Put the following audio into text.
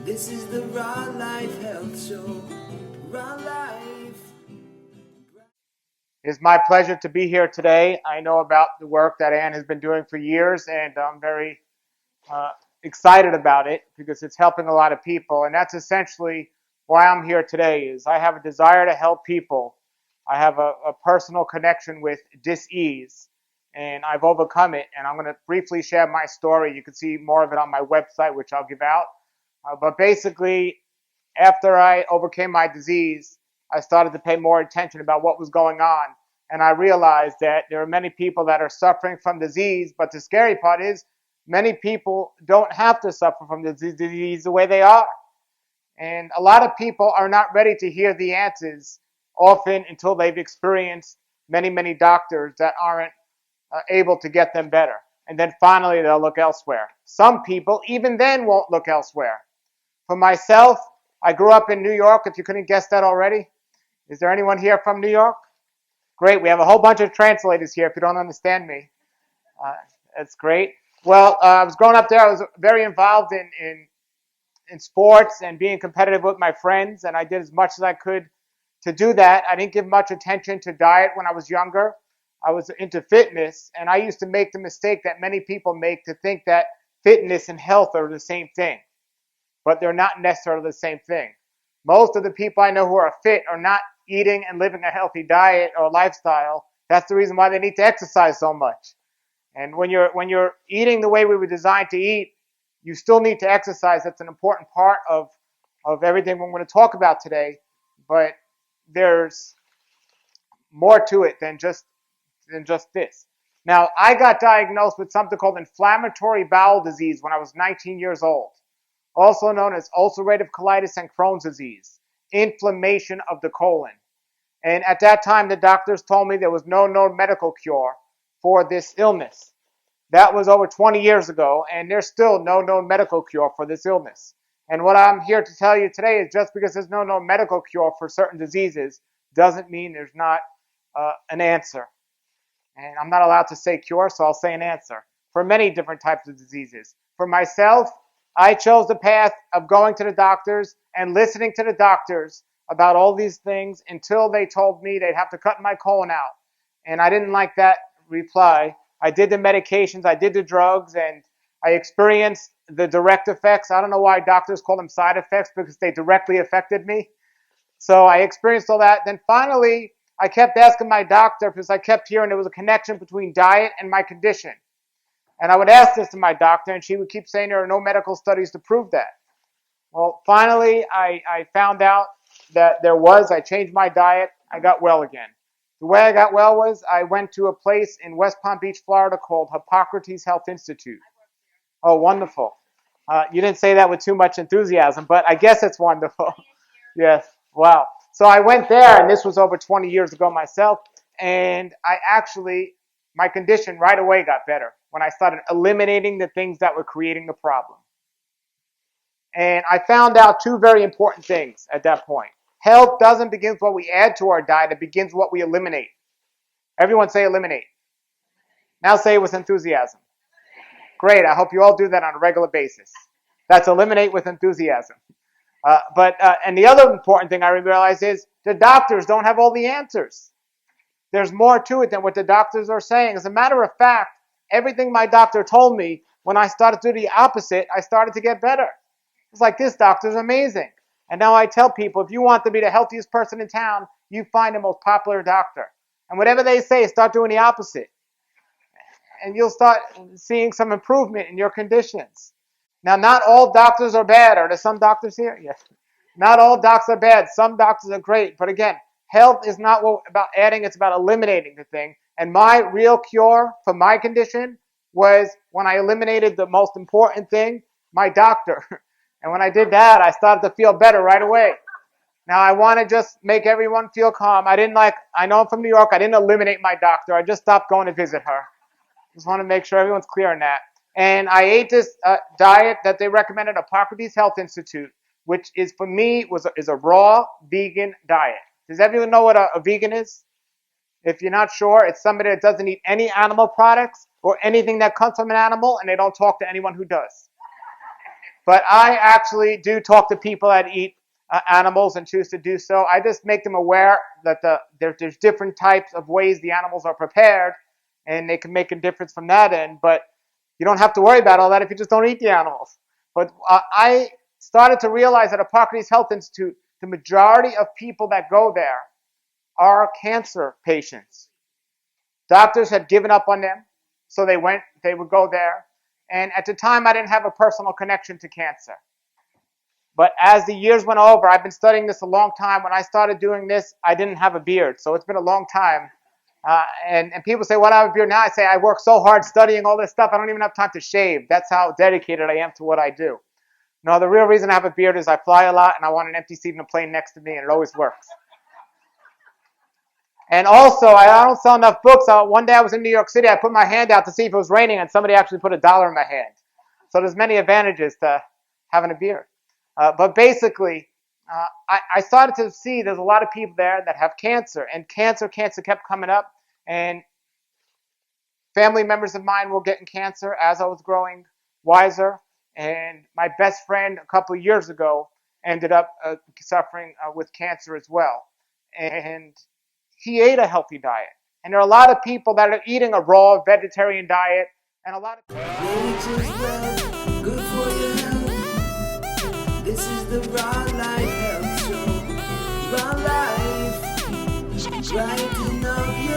This is the Raw Life Health Show. Raw Life. It's my pleasure to be here today. I know about the work that Ann has been doing for years, and I'm very uh, excited about it because it's helping a lot of people. And that's essentially why I'm here today. Is I have a desire to help people. I have a personal connection with dis-ease, and I've overcome it. And I'm going to briefly share my story. You can see more of it on my website, which I'll give out. But basically, after I overcame my disease, I started to pay more attention about what was going on. And I realized that there are many people that are suffering from disease, but the scary part is many people don't have to suffer from the disease the way they are. And a lot of people are not ready to hear the answers often until they've experienced many, many doctors that aren't able to get them better. And then finally, they'll look elsewhere. Some people, even then, won't look elsewhere. For myself, I grew up in New York, if you couldn't guess that already. Is there anyone here from New York? Great, we have a whole bunch of translators here if you don't understand me. Uh, that's great. Well, I was growing up there. I was very involved in sports and being competitive with my friends, and I did as much as I could to do that. I didn't give much attention to diet when I was younger. I was into fitness, and I used to make the mistake that many people make to think that fitness and health are the same thing, but they're not necessarily the same thing. Most of the people I know who are fit are not eating and living a healthy diet or lifestyle. That's the reason why they need to exercise so much. And when you're eating the way we were designed to eat, you still need to exercise. That's an important part of everything we're going to talk about today. But there's more to it than just this. Now, I got diagnosed with something called inflammatory bowel disease when I was 19 years old, also known as ulcerative colitis and Crohn's disease, inflammation of the colon. And at that time, the doctors told me there was no known medical cure for this illness. That was over 20 years ago, and there's still no known medical cure for this illness. And what I'm here to tell you today is just because there's no known medical cure for certain diseases doesn't mean there's not an answer. And I'm not allowed to say cure, so I'll say an answer for many different types of diseases. For myself, I chose the path of going to the doctors and listening to the doctors about all these things until they told me they'd have to cut my colon out. And I didn't like that reply. I did the medications, I did the drugs, and I experienced the direct effects. I don't know why doctors call them side effects, because they directly affected me. So I experienced all that. Then finally, I kept asking my doctor because I kept hearing there was a connection between diet and my condition. And I would ask this to my doctor, and she would keep saying there are no medical studies to prove that. Well, finally, I found out that there was. I changed my diet. I got well again. The way I got well was I went to a place in West Palm Beach, Florida called Hippocrates Health Institute. Oh, wonderful. You didn't say that with too much enthusiasm, but I guess it's wonderful. Yes. Wow. So I went there, and this was over 20 years ago myself, and my condition right away got better when I started eliminating the things that were creating the problem. And I found out two very important things at that point. Health doesn't begin with what we add to our diet, it begins with what we eliminate. Everyone say eliminate. Now say it with enthusiasm. Great, I hope you all do that on a regular basis. That's eliminate with enthusiasm. And the other important thing I realized is the doctors don't have all the answers. There's more to it than what the doctors are saying. As a matter of fact, everything my doctor told me, when I started to do the opposite, I started to get better. It's like, this doctor's amazing. And now I tell people, if you want to be the healthiest person in town, you find the most popular doctor. And whatever they say, start doing the opposite. And you'll start seeing some improvement in your conditions. Now, not all doctors are bad. Are there some doctors here? Yes. Not all docs are bad. Some doctors are great. But again, health is not about adding, it's about eliminating the thing. And my real cure for my condition was when I eliminated the most important thing, my doctor. And when I did that, I started to feel better right away. Now, I want to just make everyone feel calm. I know I'm from New York. I didn't eliminate my doctor. I just stopped going to visit her. Just want to make sure everyone's clear on that. And I ate this diet that they recommended, Hippocrates Health Institute, which is, for me, is a raw vegan diet. Does everyone know what a vegan is? If you're not sure, it's somebody that doesn't eat any animal products or anything that comes from an animal, and they don't talk to anyone who does. But I actually do talk to people that eat animals and choose to do so. I just make them aware that there's different types of ways the animals are prepared, and they can make a difference from that end. But you don't have to worry about all that if you just don't eat the animals. But I started to realize that at Hippocrates Health Institute, the majority of people that go there are cancer patients. Doctors had given up on them, so they would go there. And at the time, I didn't have a personal connection to cancer. But as the years went over, I've been studying this a long time. When I started doing this, I didn't have a beard, so it's been a long time. And people say, "What, I have a beard now?" I say, "I work so hard studying all this stuff, I don't even have time to shave." That's how dedicated I am to what I do. No, the real reason I have a beard is I fly a lot, and I want an empty seat in a plane next to me, and it always works. And also, I don't sell enough books. One day I was in New York City. I put my hand out to see if it was raining, and somebody actually put $1 in my hand. So there's many advantages to having a beard. But basically, I started to see there's a lot of people there that have cancer, and cancer kept coming up. And family members of mine were getting cancer as I was growing wiser. And my best friend a couple of years ago ended up suffering with cancer as well. And he ate a healthy diet. And there are a lot of people that are eating a raw vegetarian diet, and a lot of Nature's well, good for your health. This is the Raw Life Health Show. Raw Life, brighten up your